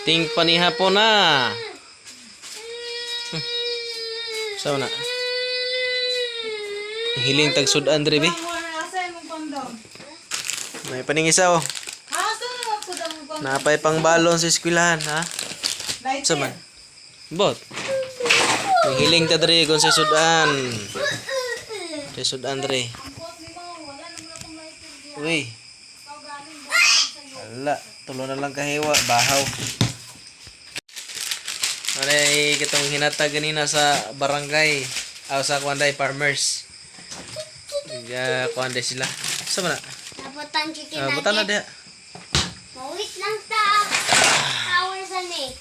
Ting panihapon na. Sao na? Hiling tag sudan dre be. May paningisa oh. Napay pang balon sa eskwelahan ha. Sa man. Bot. May hiling ta dre kon sa sudan. Sa sudan dre. Uy. Ala, tulo na lang kahiwa, bahaw. Alay, kitong hinatag ganina sa barangay. Sa Kwanday Farmers. Kwanday sila. Sa mana? Nabutan chicken nugget. Butan na dia. Mawit lang ta. Hours ani.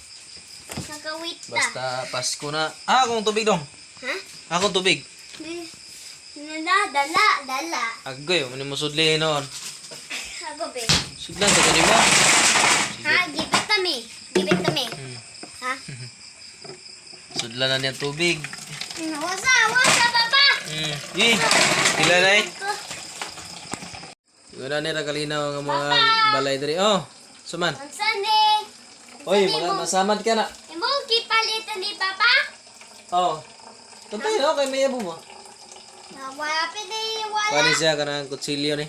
Nakawit ta. Basta Pasko na. Akong tubig dong. Ha? Akong tubig. Dala. Agoy, mani mo sudli noon. Ako be. Sudlan ta kanimo. Ha, give it to me. Ha? Sudlan na niya tubig. Wasa baba. Yi. Tila na eh. Siguro na nila kalinaw ang mga balay diri. Oh, suman. Sunday. Oy, mga masamad ka na. Imo kipalitan ni papa? Oh. Tuntay no kay Maya mo. Wala pwede wala. Kani siya kanang kutsilyo ni.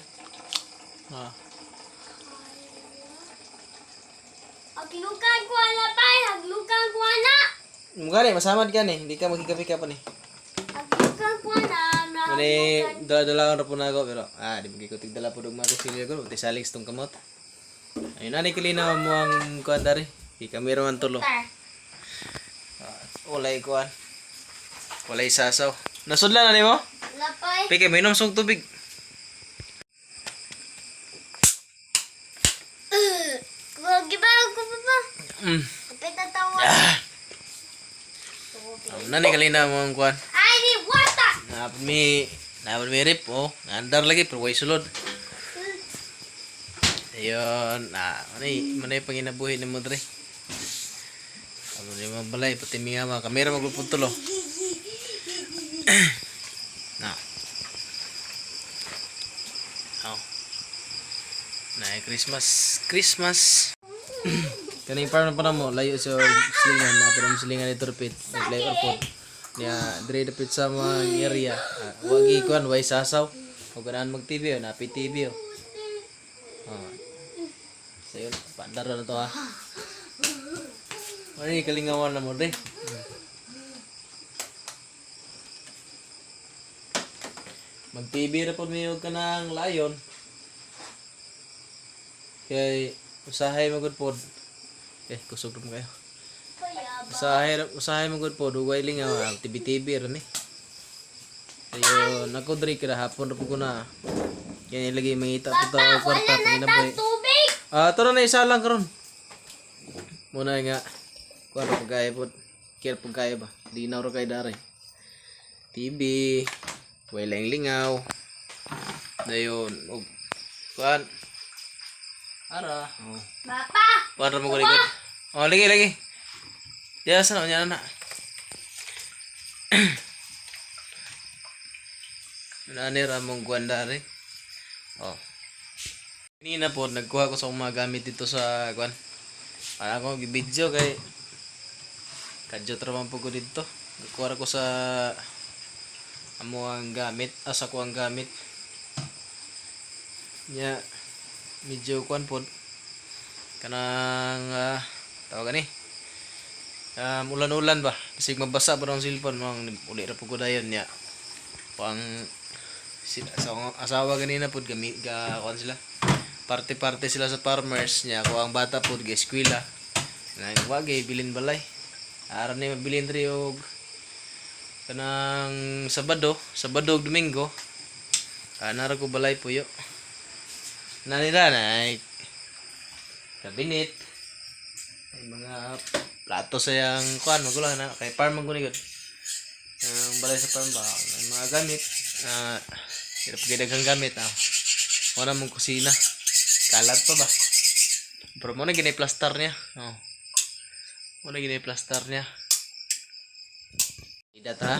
Aglukan ko ala pa, aglukan ko ana. Mugani masamad ka ni, hindi ka magkikapi pa ni. Aglukan ko ana. Mani dala-dala ra po na ako pero di magkikutig dala po dugma kutsilyo ko, ti saling tong kamot. Ayun ani kalinaw mo ang kuan dari. Di kamera man tulo. Walay kuan. Walay sasaw. Nasudlan na nimo? Lapay. Peke mainom song tubig. Gibaw ko papa. Kapit tawa. Nani kalina mo ang kuan. I need water. Napad mi rip oh. Andar lagi pero way sulod. Ayun, manay panginabuhi ni mo dre. Ano di mabalay pati mi mga kamera magpupuntulo. Na. Oh. Na Christmas. Kaning farm pa na mo layo sa silingan na pero silingan ni Turpit, layo airport. Niya dire dapit sa mga area. Wagi kuan way sasaw. Ug ganahan mag TV na TV oh. So yun, pandar na to ha. Ano yung kalingawan na mo rin? Mag-TV na po niyog ka ng layon. Kaya usahay magod po. Kusog na mo kayo. Usahay magod po. Dugay lingaw. TV rin eh. Ayun, ako diri kira hapon na po ko na. Kaya nilagay mangita po tayo kwarta. Wala na tubig. Tara na isa lang karon. Muna nga. Kuha na pagkaya po. Kaya pagkaya ba? Linaw rin kayo dari. TV. Walang lingaw. Dayon. Kuhan. Ara. Papa. Kuhan rin mo kulikod. Lagi. Diyan sana niya na. Nanira mong kuhan dari. Kanina po, nagkuha ko sa mga gamit dito sa kuan. Para ako gi-video kay kadyo trabaho po ko dito. Nagkuha ko sa amo ang gamit, sa ko ang gamit. Nya medyo kuan po. Kanang tawag gani. Ulan-ulan ba? Kasi mabasa ba ang cellphone mo uli ra po ko dayon nya. Pang asawa ganina po gamit kuan sila. Parte sila sa farmers niya ko ang bata po ga eskwela nang wagay bilin balay ara ni mabilin diri og kanang Sabado ug Domingo nara ko balay puyo nanira na ay kabinet ay mga plato sayang kuan magulang na kay farm magunigod ang balay sa farm ba ang mga gamit hirap gidaghang gamit wala mong kusina. Kalat pa ba? Pero mo na ginay-plaster niya. Mo na ginay-plaster niya. Salida ta.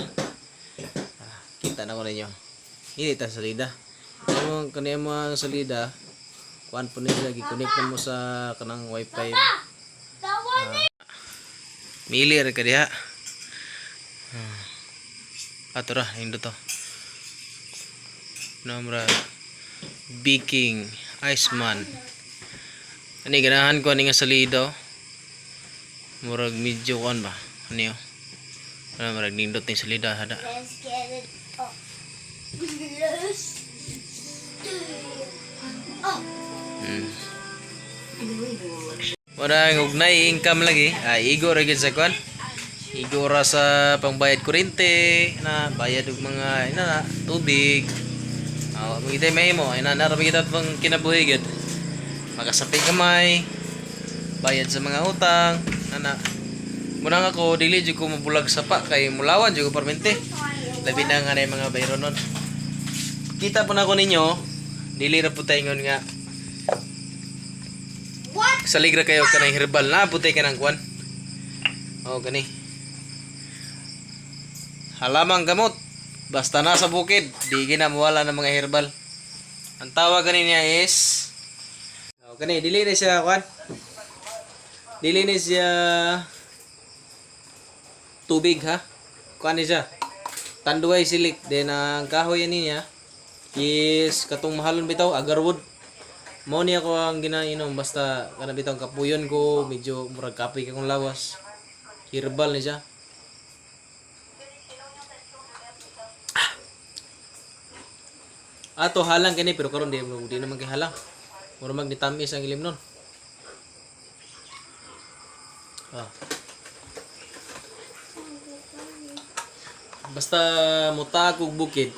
Kita na ko ninyo. Hindi ta salida. Kung kanina mo ang salida, kuan po nila, gi-connect mo sa kanang wifi. Mili ra ka diha. Ato ra indo to. Namra Viking Iceman. Ani ganahan ko ani nga salido. Murag medyo kon ba? Ano yo? Ano murag nindot ni salida hada. Let's get it up. Let's do it up. Wala ng ugnay income lagi. Igo ra gid sa kwan. Igo ra sa pangbayad kuryente na bayad og mga ina tubig. Magitay may mo ina na ra kita pang kinabuhi gid. Makasapay kamay. Bayad sa mga utang ana. Muna nga ko dili jud ko mabulag sa pa kay mulawan jud ko permente. Labi na nga na yung mga bayro nun. Kita po na ko ninyo, dili ra po tayo nga What? saligra kayo ka ng herbal na putay ka ng kwan. Gani. Halamang gamot. Basta nasa bukid, di ginamawala ng mga herbal. Ang tawag gani niya is gani, dili na siya kwan. Dili na siya tubig ha. Kwan ni siya. Tanduay silik. Then ang kahoy niya is katong mahalon bitaw agarwood. Mao niya ko ang ginainom basta kana bitaw kapuyon ko medyo murag kapoy kay kong lawas. Herbal ni siya. Ato halang kini pero karon di naman kay halang. Mura magnitamis ang ilim nun. Basta muta kog bukid.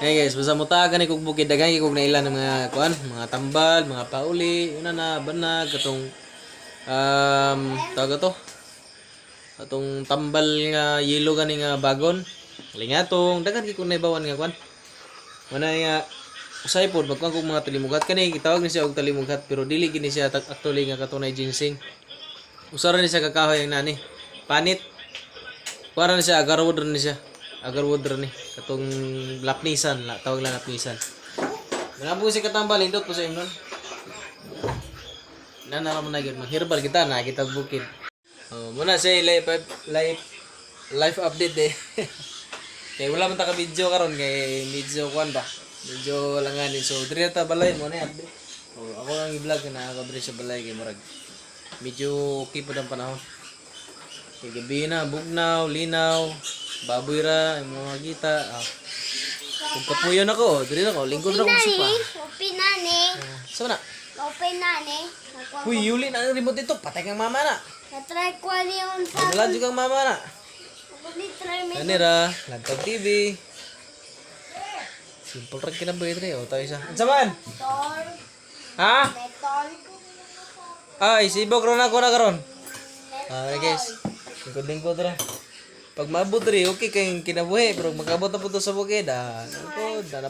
Hey guys, basta muta gani kog bukid daghan kog nailan ng mga kuan, mga tambal, mga pauli, una na banag katong tawag to. Atong tambal nga yelo gani nga bagon. Lingatong daghan kay kog naibawan nga kuan. Wala nga usay pod magkuan kog mga talimugat kani gitawag ni siya og talimugat pero dili gini siya actually nga katunay ginseng. Usara ni siya kakahoy ang nani. Panit. Para ni siya agarwood rin siya. Agarwood rin ni. Katong lapnisan. Tawag lang lapnisan. Nanabu si katambal. Hindot po sa imnon. Nanaraman na yun. Mag-herbal kita na. Kita bukid. Muna siya life update eh. Kaya wala man ta ka video karon kay medyo kuan ba. Medyo langanin. So diri ta balay mo na update. Ako lang i-vlog na kabri sa balay kay murag. Medyo okay pa ang panahon. Kaya gabi na, bugnaw, linaw, baboy ra, yung mga gita. Kung kapuyon ako, dali na ako, lingkod na akong supa. Open na ni. Saan na? Open na ni. Uy, Yuli na ang remote dito. Patay kang mama na. Na-try ko yun sa... Wala dyan kang mama na. Try mo. Kanira, Lantag TV. Simple rin kinabuhi rin. O, tayo isa. Ang saman? Tol. Ha? Metal. Ay, sibok rin ako na karon. Guys. Lingkod-lingkod rin. Pag maabot rin, okay kayong kinabuhi. Pero magkabot na po ito sa bukid. Na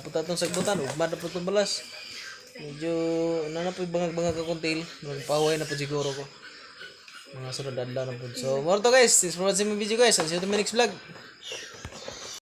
po itong sagbutan. Ugmad na po itong balas. Medyo, na po yung bangag-bangag akong tail. Pahuay na po siguro ko. Mga sunod adlaw na po. So, more to guys. Thanks for watching my video guys. I'll see you in my next vlog.